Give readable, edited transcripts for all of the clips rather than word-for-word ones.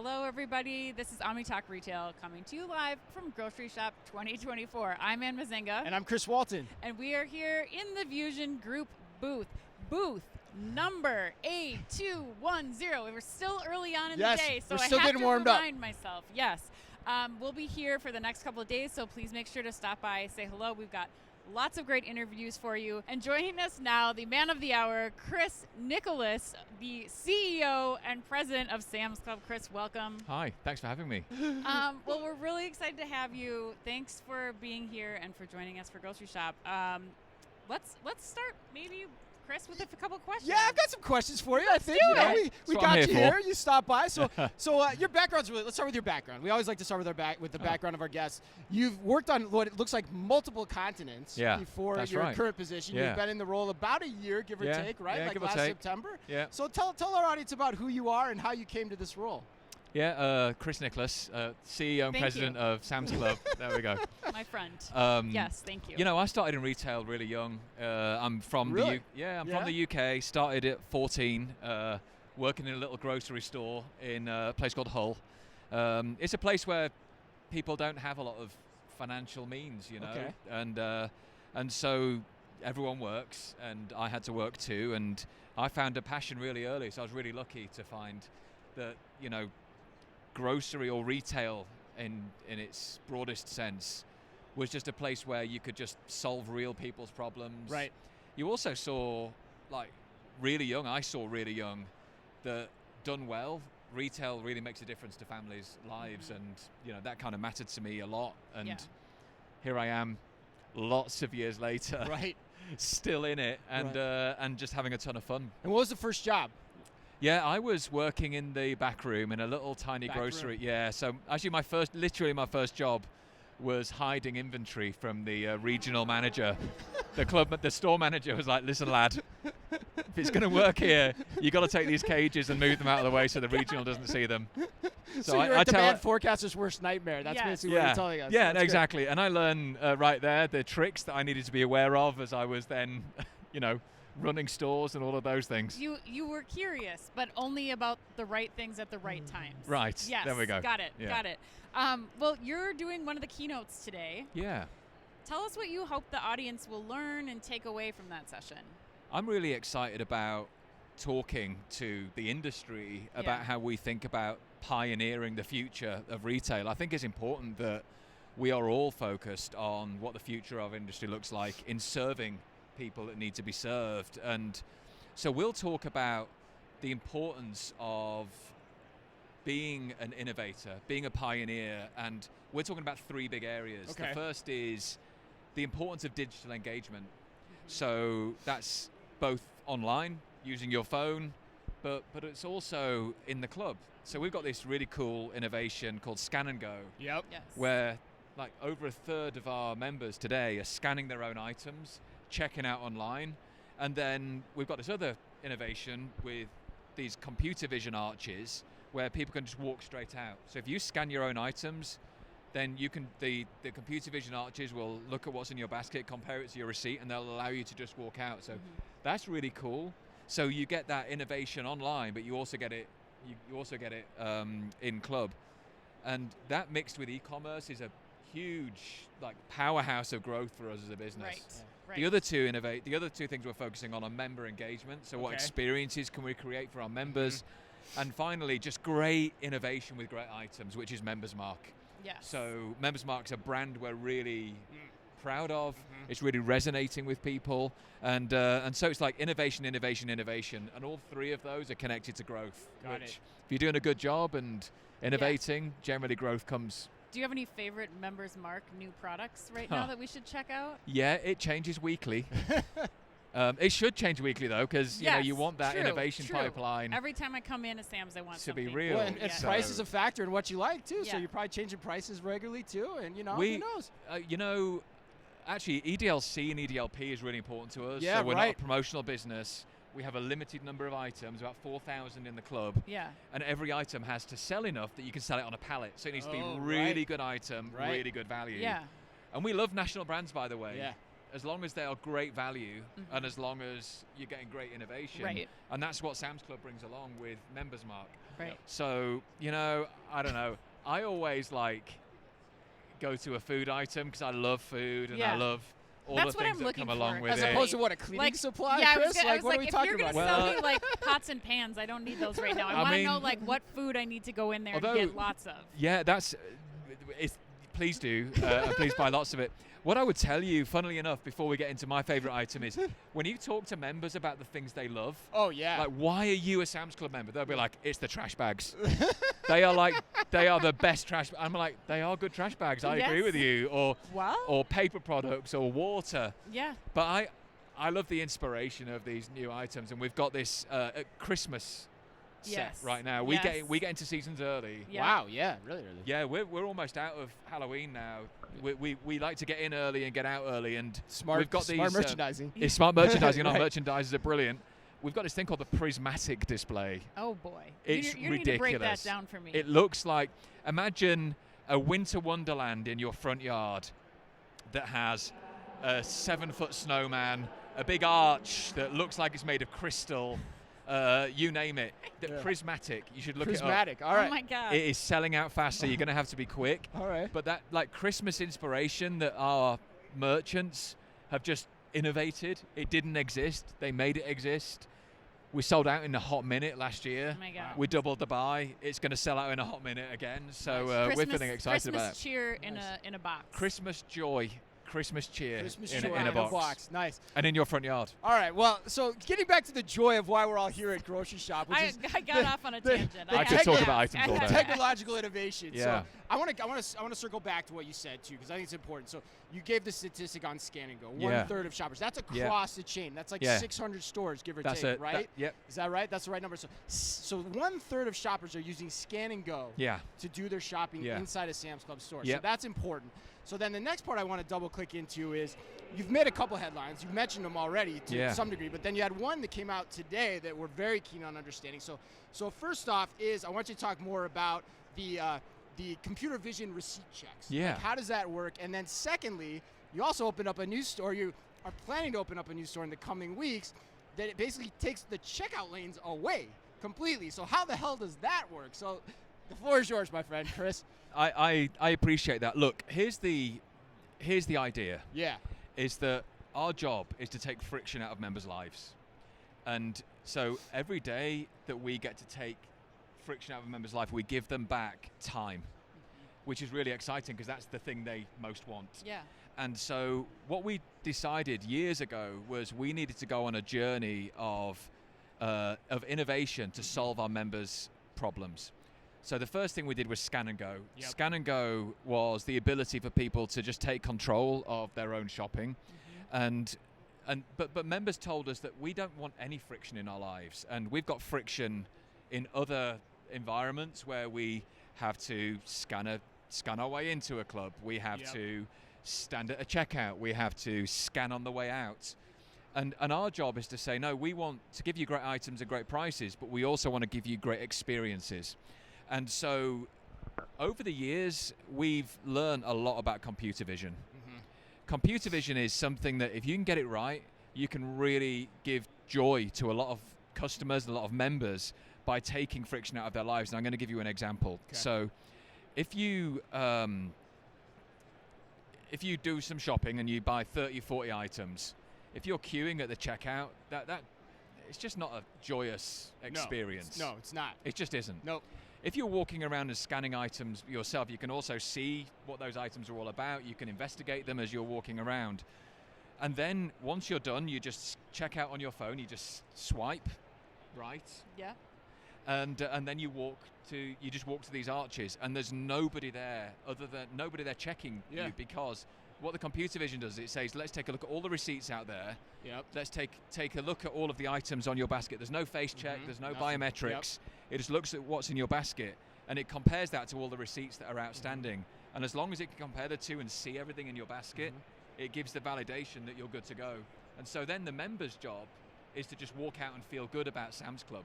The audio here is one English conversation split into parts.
Hello, everybody. This is Omni Talk Retail coming to you live from Groceryshop 2024. I'm Ann Mazinga. And I'm Chris Walton. And we are here in the VusionGroup booth. Booth number A210. We're still early on in the day, so I have to remind myself. Yes. We'll be here for the next couple of days, so please make sure to stop by, say hello. We've got lots of great interviews for you. And joining us now, the man of the hour, Chris Nicholas, the CEO and president of Sam's Club. Chris, welcome. Hi, thanks for having me. Well, we're really excited to have you. Thanks for being here and for joining us for Groceryshop. Let's start maybe, Chris, with a couple questions. Yeah, I've got some questions for you. I think we got you here. You stopped by. So your background's really. Let's start with your background. We always like to start with the background of our guests. You've worked on what it looks like multiple continents before your current position. You've been in the role about a year, give or take, right? Yeah, like give or last take. September. Yeah. So tell our audience about who you are and how you came to this role. Yeah, Chris Nicholas, CEO and president of Sam's Club. There we go. My friend. Yes, thank you. You know, I started in retail really young. I'm from the from the UK. Started at 14, working in a little grocery store in a place called Hull. It's a place where people don't have a lot of financial means, you know, and so everyone works, and I had to work too. And I found a passion really early, so I was really lucky to find that, you know, grocery or retail in its broadest sense was just a place where you could just solve real people's problems. Right. You also saw, like, I saw really young that done well, retail really makes a difference to families' lives, and you know that kind of mattered to me a lot. And here I am, lots of years later, right, still in it, and and just having a ton of fun. And what was the first job? Yeah, I was working in the back room in a little tiny grocery. Yeah, so actually my first job was hiding inventory from the regional manager. The store manager was like, "Listen, lad, if it's going to work here, you got to take these cages and move them out of the way so the regional doesn't see them." So you're a demand forecaster's worst nightmare. That's basically what you're telling us. Yeah, exactly. And I learned right there the tricks that I needed to be aware of as I was then, you know, running stores and all of those things. You were curious, but only about the right things at the right times. Right. Yes. There we go. Got it. Well, you're doing one of the keynotes today. Yeah. Tell us what you hope the audience will learn and take away from that session. I'm really excited about talking to the industry about how we think about pioneering the future of retail. I think it's important that we are all focused on what the future of industry looks like in serving people that need to be served. And so we'll talk about the importance of being an innovator, being a pioneer, and we're talking about three big areas. Okay. The first is the importance of digital engagement. So that's both online, using your phone, but it's also in the club. So we've got this really cool innovation called Scan and Go. Yep. Yes. Where like over a third of our members today are scanning their own items, checking out online, and then we've got this other innovation with these computer vision arches where people can just walk straight out. So if you scan your own items, then you can the computer vision arches will look at what's in your basket, compare it to your receipt, and they'll allow you to just walk out. So that's really cool. So you get that innovation online, but you also get it in club, and that mixed with e-commerce is a huge like powerhouse of growth for us as a business. Right. The other two things we're focusing on are member engagement. So what experiences can we create for our members? And finally, just great innovation with great items, which is Members Mark. Yes. So Members Mark's a brand we're really proud of. It's really resonating with people. And so it's like innovation, innovation, innovation. And all three of those are connected to growth. If you're doing a good job and innovating, generally growth comes. Do you have any favorite Members Mark new products right now that we should check out? Yeah, it changes weekly. It should change weekly though, because you know you want that innovation pipeline. Every time I come in to Sam's, I want to something be real. Well, and price is a factor in what you like too. So you're probably changing prices regularly too, and who knows? You know, actually, EDLC and EDLP is really important to us. Yeah, so we're not a promotional business. We have a limited number of items, about 4,000 in the club. Yeah. And every item has to sell enough that you can sell it on a pallet. So it needs to be really good item, really good value. Yeah. And we love national brands, by the way. Yeah. as long as they are great value and as long as you're getting great innovation. Right. And that's what Sam's Club brings along with Members Mark. Right. So, I don't know. I always go to a food item because I love food and I love all That's the what things I'm that come looking along for, with As it. opposed to what, a cleaning supply, yeah, Chris? I was what are we talking if you're about? going to sell me pots and pans, I don't need those right now. I want to know what food I need to go in there and get lots of. Yeah, please do. And please buy lots of it. What I would tell you, funnily enough, before we get into my favorite item is when you talk to members about the things they love. Oh, yeah. Like, why are you a Sam's Club member? They'll be like, it's the trash bags. they are the best trash. I'm like, they are good trash bags. I agree with you. Or paper products or water. Yeah. But I love the inspiration of these new items, and we've got this Christmas set right now. We get into seasons early. Yeah. Wow, yeah, really early. Yeah, we're almost out of Halloween now. We like to get in early and get out early, and we've got smart merchandising. It's smart merchandising, and our merchandisers are brilliant. We've got this thing called the prismatic display. Oh boy, it's you ridiculous. Need to break that down for me. It looks like, imagine a winter wonderland in your front yard that has a 7-foot snowman, a big arch that looks like it's made of crystal. You name it. Prismatic. You should look it up. Prismatic. All right. Oh my God. It is selling out fast, so you're going to have to be quick. All right. But that Christmas inspiration that our merchants have just innovated, it didn't exist. They made it exist. We sold out in a hot minute last year. Oh my God. We doubled the buy. It's going to sell out in a hot minute again. So we're feeling excited about it. Christmas cheer in a box. Christmas joy. Christmas cheer in a box. Nice. And in your front yard. All right. Well, so getting back to the joy of why we're all here at Groceryshop. I got off on a tangent. I could talk about items all day. Technological innovation. Yeah. So I want to circle back to what you said too, because I think it's important. So you gave the statistic on Scan and Go. 1/3 of shoppers. That's across the chain. That's like 600 stores, give or take, right? Yep. Is that right? That's the right number. So 1/3 of shoppers are using Scan and Go to do their shopping inside a Sam's Club store. So that's important. So then the next part I want to double click into is you've made a couple headlines. You've mentioned them already to some degree, but then you had one that came out today that we're very keen on understanding. So first off is I want you to talk more about the computer vision receipt checks. Yeah. Like how does that work? And then secondly, you also opened up a new store. You are planning to open up a new store in the coming weeks that it basically takes the checkout lanes away completely. So how the hell does that work? So the floor is yours, my friend, Chris. I appreciate that. Look, here's the idea. Yeah. Is that our job is to take friction out of members' lives. And so every day that we get to take friction out of a member's life, we give them back time, which is really exciting because that's the thing they most want. Yeah. And so what we decided years ago was we needed to go on a journey of innovation to solve our members' problems. So the first thing we did was Scan and Go. Yep. Scan and Go was the ability for people to just take control of their own shopping. But members told us that we don't want any friction in our lives, and we've got friction in other environments where we have to scan our way into a club. We have to stand at a checkout. We have to scan on the way out. And our job is to say, no, we want to give you great items and great prices, but we also want to give you great experiences. And so over the years, we've learned a lot about computer vision. Mm-hmm. Computer vision is something that if you can get it right, you can really give joy to a lot of customers, a lot of members by taking friction out of their lives. And I'm going to give you an example. Okay. So if you do some shopping and you buy 30, 40 items, if you're queuing at the checkout, that it's just not a joyous experience. No, it's not. It just isn't. Nope. If you're walking around and scanning items yourself, you can also see what those items are all about. You can investigate them as you're walking around. And then once you're done, you just check out on your phone. You just swipe right. Yeah. And then you just walk to these arches, and there's nobody there checking you, because what the computer vision does, it says, let's take a look at all the receipts out there. Yep. Let's take a look at all of the items on your basket. There's no face check. There's no biometrics. Yep. It just looks at what's in your basket, and it compares that to all the receipts that are outstanding. And as long as it can compare the two and see everything in your basket, it gives the validation that you're good to go. And so then the member's job is to just walk out and feel good about Sam's Club.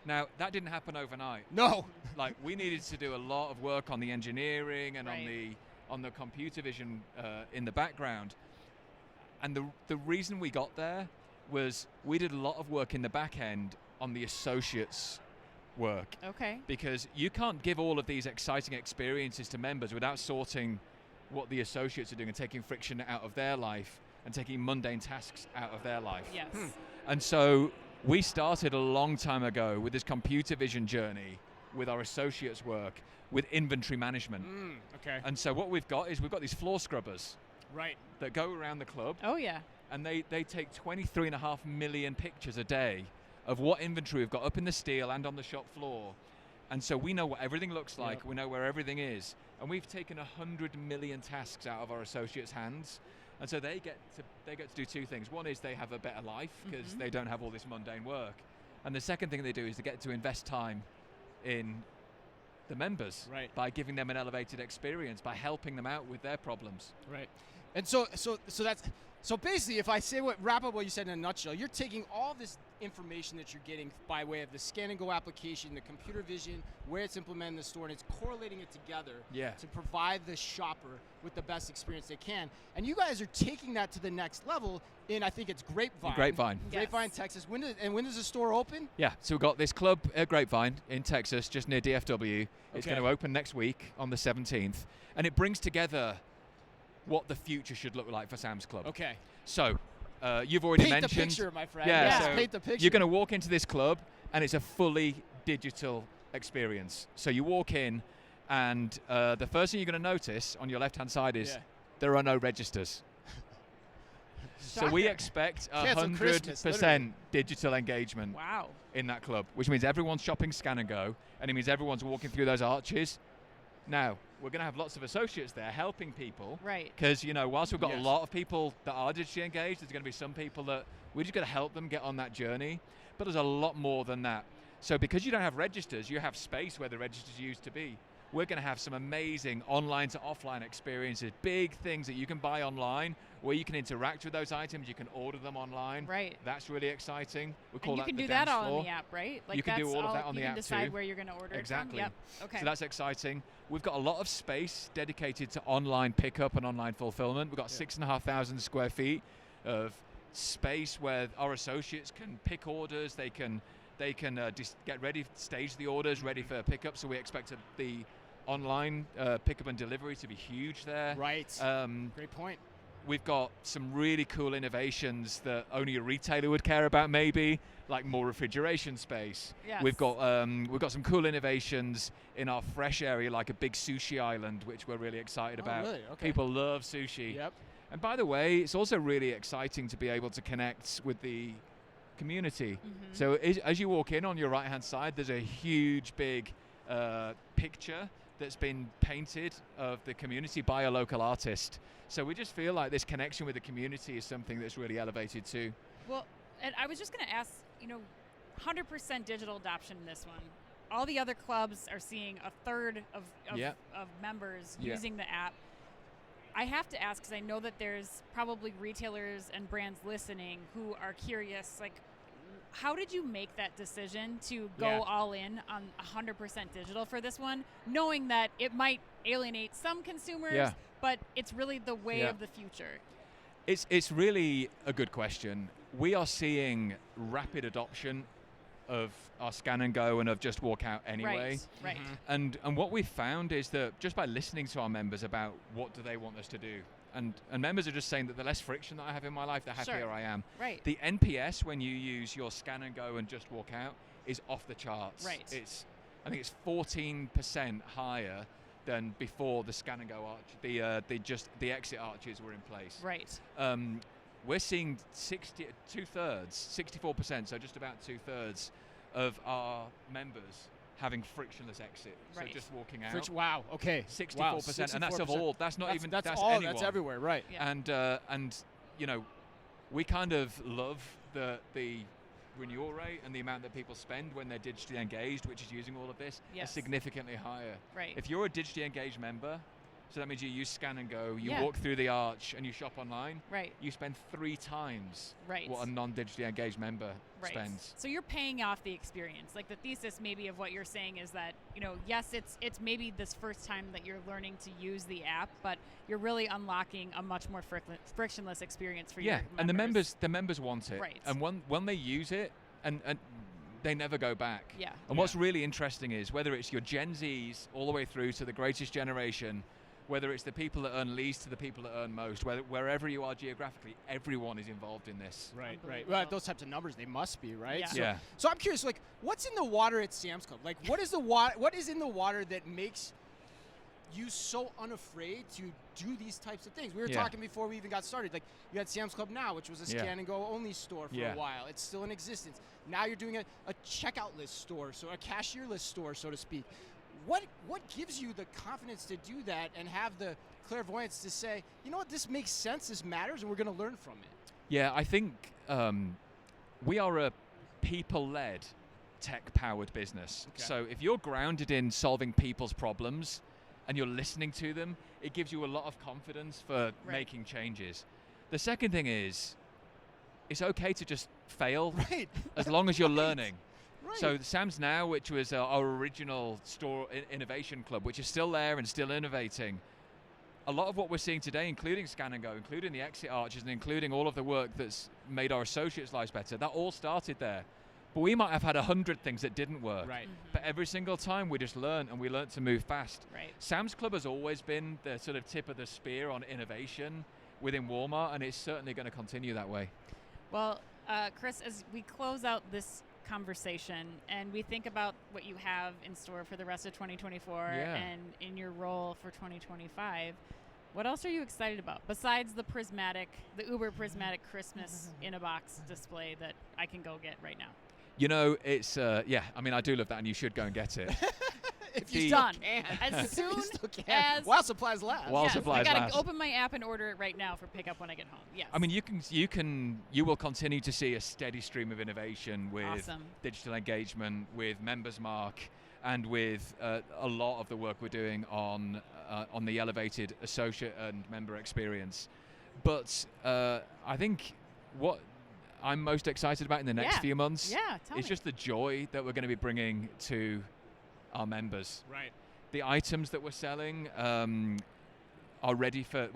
Now, that didn't happen overnight. No. Like, we needed to do a lot of work on the engineering and on the computer vision in the background. And the reason we got there was we did a lot of work in the back end on the associates work. Okay. Because you can't give all of these exciting experiences to members without sorting what the associates are doing and taking friction out of their life and taking mundane tasks out of their life. Yes. And so we started a long time ago with this computer vision journey with our associates work with inventory management. Okay. And so what we've got these floor scrubbers. Right. That go around the club. Oh, yeah. And they take 23.5 million pictures a day of what inventory we've got up in the steel and on the shop floor. And so we know what everything looks like. Yep. We know where everything is. And we've taken 100 million tasks out of our associates' hands. And so they get to do two things. One is they have a better life because they don't have all this mundane work. And the second thing they do is they get to invest time in the members by giving them an elevated experience, by helping them out with their problems. Right. And so basically, if I wrap up what you said in a nutshell, you're taking all this information that you're getting by way of the Scan and Go application, the computer vision, where it's implemented in the store, and it's correlating it together to provide the shopper with the best experience they can. And you guys are taking that to the next level in, I think it's Grapevine. Grapevine, Texas. When does the store open? Yeah, so we've got this club at Grapevine in Texas, just near DFW. It's going to open next week on the 17th, and it brings together what the future should look like for Sam's Club. Okay. So, you've already mentioned... Paint the picture, my friend. Yeah, so paint the picture. You're going to walk into this club, and it's a fully digital experience. So you walk in, and the first thing you're going to notice on your left-hand side is there are no registers. So we expect 100% digital engagement in that club, which means everyone's shopping Scan and Go, and it means everyone's walking through those arches. Now, we're going to have lots of associates there helping people. Right. Because, whilst we've got a lot of people that are digitally engaged, there's going to be some people that we're just going to help them get on that journey. But there's a lot more than that. So because you don't have registers, you have space where the registers used to be. We're going to have some amazing online to offline experiences, big things that you can buy online, where you can interact with those items, you can order them online. Right. That's really exciting. We and call you that can the do that dance all floor. in the app, right? Like you can do all of that on the app too. You can decide where you're going to order exactly. it from. Yep. Okay. So that's exciting. We've got a lot of space dedicated to online pickup and online fulfillment. We've got 6,500 square feet of space where our associates can pick orders. They can get ready, stage the orders, ready for pickup. So we expect the online pickup and delivery to be huge there. Right. Great point. We've got some really cool innovations that only a retailer would care about, maybe, like more refrigeration space. Yes. We've got some cool innovations in our fresh area, like a big sushi island, which we're really excited about. Really? Okay. People love sushi. Yep. And by the way, it's also really exciting to be able to connect with the community. So as you walk in on your right-hand side, there's a huge, big picture that's been painted of the community by a local artist. So we just feel like this connection with the community is something that's really elevated too. Well, and I was just going to ask, 100% digital adoption in this one. All the other clubs are seeing a third of members using the app. I have to ask, because I know that there's probably retailers and brands listening who are curious, like, how did you make that decision to go all in on 100% digital for this one, knowing that it might alienate some consumers, but it's really the way of the future? It's really a good question. We are seeing rapid adoption of our Scan and Go and of Just Walk Out anyway. Right. And what we've found is that just by listening to our members about what do they want us to do, and members are just saying that the less friction that I have in my life, the happier I am. Right. The NPS when you use your Scan and Go and Just Walk Out is off the charts. Right. I think it's 14% higher than before the Scan and Go arch, the exit arches were in place. Right. We're seeing 64%, so just about 2/3 of our members having frictionless exit. Right. So just walking out. Wow. Okay. 64%, wow, and that's of all. That's not even. That's all. anyone. That's everywhere. Right. Yeah. And we kind of love the renewal rate and the amount that people spend when they're digitally engaged, which is using all of this, is significantly higher. Right. If you're a digitally engaged member, So that means you use Scan and Go, you Yeah. walk through the arch, and you shop online. Right. You spend 3 times Right. what a non-digitally engaged member Right. spends. So you're paying off the experience. Like the thesis maybe of what you're saying is that, yes, it's maybe this first time that you're learning to use the app, but you're really unlocking a much more frictionless experience for your members. And the members want it. Right. And when they use it, and they never go back. Yeah. And what's really interesting is whether it's your Gen Zs all the way through to the greatest generation, whether it's the people that earn least to the people that earn most, wherever you are geographically, everyone is involved in this. Right. Well, those types of numbers, they must be, right? Yeah. So I'm curious, like, what's in the water at Sam's Club? Like, what is in the water that makes you so unafraid to do these types of things? We were talking before we even got started. Like, you had Sam's Club Now, which was a scan and go only store for a while. It's still in existence. Now you're doing a checkout list store, so a cashier list store, so to speak. What gives you the confidence to do that and have the clairvoyance to say, you know what, this makes sense, this matters, and we're going to learn from it? Yeah, I think we are a people-led, tech-powered business. Okay. So if you're grounded in solving people's problems and you're listening to them, it gives you a lot of confidence for making changes. The second thing is, it's okay to just fail as long as you're learning. Right. So Sam's Now, which was our original store innovation club, which is still there and still innovating, a lot of what we're seeing today, including Scan and Go, including the exit arches, and including all of the work that's made our associates' lives better, that all started there. But we might have had 100 things that didn't work. Right. But every single time we just learn, and we learn to move fast. Right. Sam's Club has always been the sort of tip of the spear on innovation within Walmart, and it's certainly going to continue that way. Well, Chris, as we close out this conversation and we think about what you have in store for the rest of 2024 and in your role for 2025, what else are you excited about besides the uber prismatic Christmas in a box display that I can go get right now? It's I do love that, and you should go and get it. If you done. Can. As soon as while supplies last. Supplies I gotta last. open my app and order it right now for pickup when I get home. Yes. I mean, you will continue to see a steady stream of innovation with digital engagement, with Members Mark, and with a lot of the work we're doing on the elevated associate and member experience. But I think what I'm most excited about in the next few months is just the joy that we're going to be bringing to our members. Right. The items that we're selling are ready for.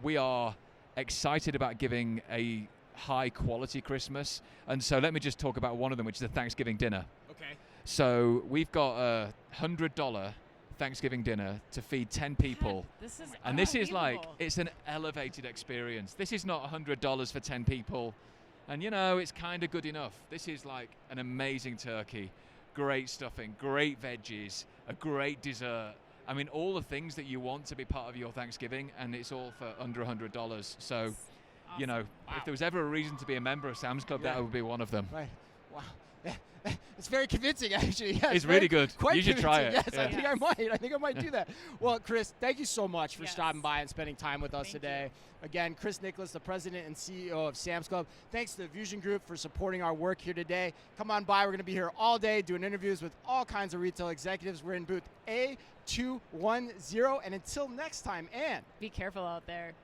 We are excited about giving a high quality Christmas, and so let me just talk about one of them, which is the Thanksgiving dinner. Okay. So we've got a $100 Thanksgiving dinner to feed 10 people. This is like, it's an elevated experience. This is not $100 for 10 people, and it's kind of good enough. This is like an amazing turkey, great stuffing, great veggies, a great dessert. I mean, all the things that you want to be part of your Thanksgiving, and it's all for under $100. So, awesome. If there was ever a reason to be a member of Sam's Club, that would be one of them. Right. Wow. It's very convincing, actually. Yeah, it's really good. Quite you should try it. Yes, I think I might do that. Well, Chris, thank you so much for stopping by and spending time with us today. Again, Chris Nicholas, the president and CEO of Sam's Club. Thanks to the VusionGroup for supporting our work here today. Come on by. We're going to be here all day doing interviews with all kinds of retail executives. We're in booth A210. And until next time, Ann. Be careful out there.